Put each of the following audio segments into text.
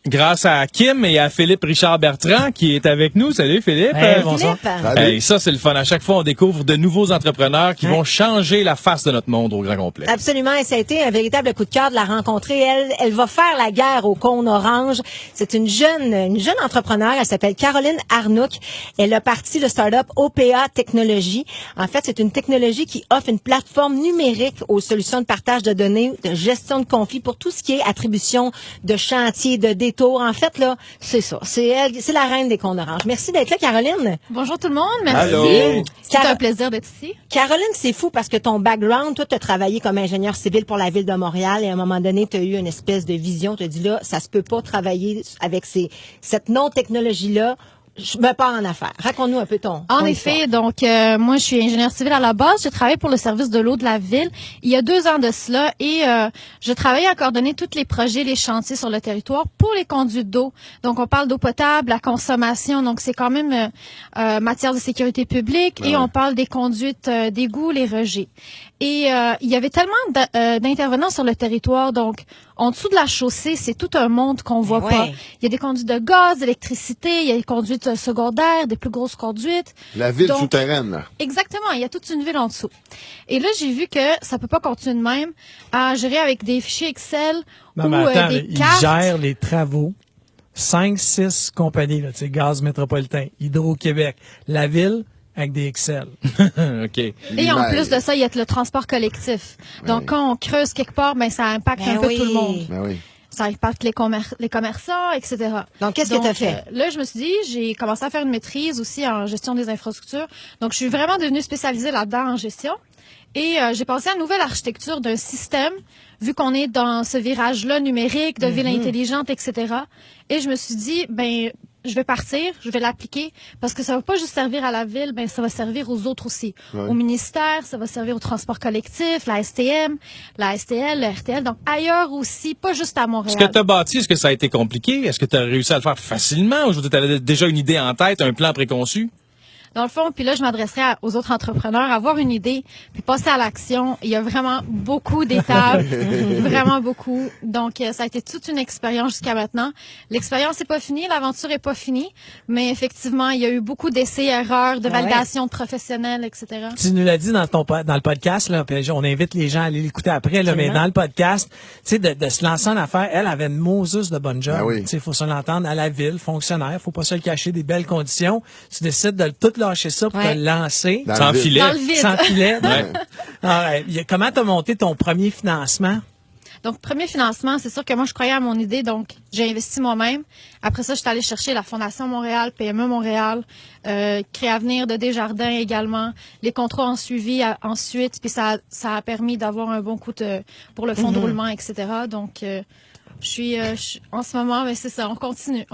Grâce à Kim et à Philippe Richard Bertrand qui est avec nous. Salut Philippe. Hey, bonsoir. Hey, ça, c'est le fun. À chaque fois, on découvre de nouveaux entrepreneurs qui vont changer la face de notre monde au grand complet. Absolument. Et ça a été un véritable coup de cœur de la rencontrer. Elle va faire la guerre aux cônes orange. C'est une jeune entrepreneur. Elle s'appelle Caroline Arnouk. Elle a parti le start-up OPA Technologies. En fait, c'est une technologie qui offre une plateforme numérique aux solutions de partage de données, de gestion de conflits pour tout ce qui est attribution de chantier, de détour. En fait, là, c'est ça. C'est elle, c'est la reine des cônes orange. Merci d'être là, Caroline. Bonjour tout le monde, merci. Allô. C'est un plaisir d'être ici. Caroline, c'est fou parce que ton background, toi, tu as travaillé comme ingénieur civil pour la Ville de Montréal et à un moment donné, tu as eu une espèce de vision. Tu as dit là, ça se peut pas travailler avec cette non-technologie-là. Je me pars en affaires. Raconte-nous un peu ton effet, donc moi je suis ingénieure civile à la base. J'ai travaillé pour le service de l'eau de la ville il y a 2 ans de cela et je travaillais à coordonner tous les projets, les chantiers sur le territoire pour les conduites d'eau. Donc on parle d'eau potable, la consommation, donc c'est quand même matière de sécurité publique et on parle des conduites d'égouts, les rejets. Et il y avait tellement d'intervenants sur le territoire, donc en dessous de la chaussée, c'est tout un monde qu'on voit pas. Il y a des conduites de gaz, d'électricité, il y a des conduites secondaires, des plus grosses conduites. La ville souterraine, là. Exactement, il y a toute une ville en dessous. Et là, j'ai vu que ça peut pas continuer de même à gérer avec des fichiers Excel ou attends, des ils cartes. gèrent les travaux. 5-6 compagnies, là, tu sais, Gaz Métropolitain, Hydro-Québec, la ville, avec des Excel. OK. Et en plus de ça, il y a le transport collectif. Donc, quand on creuse quelque part, ben ça impacte un peu tout le monde. Ça impacte les commerçants, etc. Donc, qu'est-ce que tu as fait? Là, je me suis dit, j'ai commencé à faire une maîtrise aussi en gestion des infrastructures. Donc, je suis vraiment devenue spécialisée là-dedans en gestion. Et j'ai pensé à une nouvelle architecture d'un système, vu qu'on est dans ce virage-là numérique, de ville intelligente, etc. Et je me suis dit, ben je vais partir, je vais l'appliquer, parce que ça va pas juste servir à la ville, ben ça va servir aux autres aussi. Au ministère, ça va servir au transport collectif, la STM, la STL, le RTL, donc ailleurs aussi, pas juste à Montréal. Ce que tu as bâti, est-ce que ça a été compliqué? Est-ce que tu as réussi à le faire facilement? Ou tu avais déjà une idée en tête, un plan préconçu? Dans le fond, puis là, je m'adresserai aux autres entrepreneurs, avoir une idée, puis passer à l'action. Il y a vraiment beaucoup d'étapes, vraiment beaucoup. Donc, ça a été toute une expérience jusqu'à maintenant. L'expérience n'est pas finie, l'aventure n'est pas finie, mais effectivement, il y a eu beaucoup d'essais, erreurs, de validation de professionnels, etc. Tu nous l'as dit dans le podcast, là, puis on invite les gens à aller l'écouter après, là, mais dans le podcast, tu sais, de se lancer en affaires, elle avait une Moses de bonne job. Tu sais, faut se l'entendre à la ville, fonctionnaire, faut pas se le cacher, des belles conditions. Tu décides de tout lâcher ça pour te lancer. Sans filet. Dans le vide. Sans filet. Comment t'as monté ton premier financement? Donc, premier financement, c'est sûr que moi, je croyais à mon idée, donc j'ai investi moi-même. Après ça, je suis allée chercher la Fondation Montréal, PME Montréal, Créavenir de Desjardins également. Les contrats ont suivi ensuite, puis ça a permis d'avoir un bon coup pour le fonds de roulement, etc. Donc, je suis en ce moment, mais c'est ça, on continue.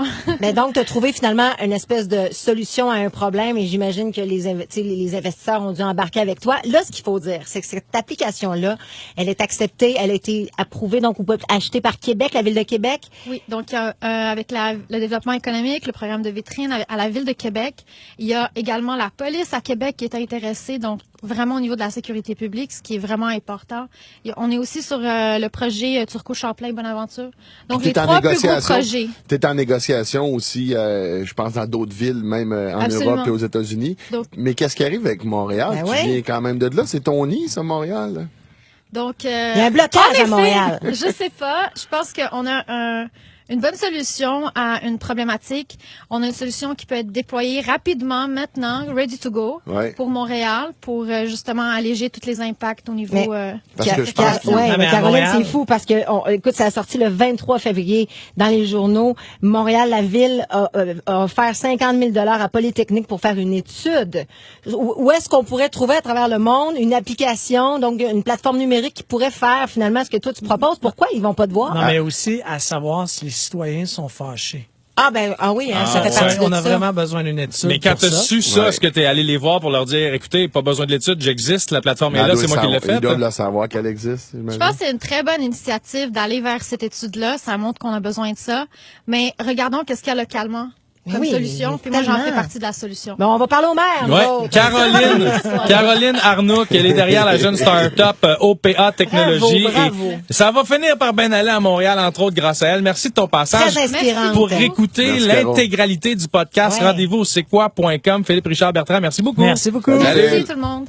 Mais donc, tu as trouvé finalement une espèce de solution à un problème et j'imagine que les investisseurs ont dû embarquer avec toi. Là, ce qu'il faut dire, c'est que cette application-là, elle est acceptée, elle a été approuvée, donc vous pouvez acheter par Québec, la Ville de Québec. Oui, donc avec le développement économique, le programme de vitrine à la Ville de Québec, il y a également la police à Québec qui est intéressée, donc vraiment au niveau de la sécurité publique, ce qui est vraiment important. On est aussi sur le projet Turcot-Champlain-Bonaventure. Donc, les 3 plus gros projets. Tu es en négociation aussi, je pense, dans d'autres villes, même en Europe et aux États-Unis. Donc, mais qu'est-ce qui arrive avec Montréal? Tu viens quand même de là. C'est ton nid, ça, Montréal? Donc, il y a un blocage à Montréal. Je sais pas. Je pense qu'on a une bonne solution à une problématique. On a une solution qui peut être déployée rapidement, maintenant, ready to go, pour Montréal, pour justement alléger tous les impacts au niveau... Parce que je pense mais Caroline, c'est fou parce que, écoute, ça a sorti le 23 février dans les journaux. Montréal, la ville a offert 50 000 $ à Polytechnique pour faire une étude. Où est-ce qu'on pourrait trouver à travers le monde une application, donc une plateforme numérique qui pourrait faire finalement ce que toi tu proposes? Pourquoi ils vont pas te voir? Non, mais aussi à savoir si les citoyens sont fâchés. Ça fait partie de on a ça. vraiment besoin d'une étude. Mais quand tu as su ça, est-ce que tu es allé les voir pour leur dire, écoutez, pas besoin de l'étude, j'existe, la plateforme est là, c'est moi qui l'ai faite? Ils doivent le savoir qu'elle existe. Je pense que c'est une très bonne initiative d'aller vers cette étude-là. Ça montre qu'on a besoin de ça. Mais regardons qu'est-ce qu'il y a localement. comme solution. Puis moi, j'en fais partie de la solution. Bon, on va parler au maire. Ouais. Caroline Arnouk, elle est derrière la jeune start-up OPA Technologies. Bravo. Et ça va finir par bien aller à Montréal, entre autres, grâce à elle. Merci de ton passage. Très inspirante. Pour écouter l'intégralité du podcast, rendez-vous au c'est quoi.com. Philippe Richard Bertrand, merci beaucoup. Merci beaucoup. Merci tout le monde.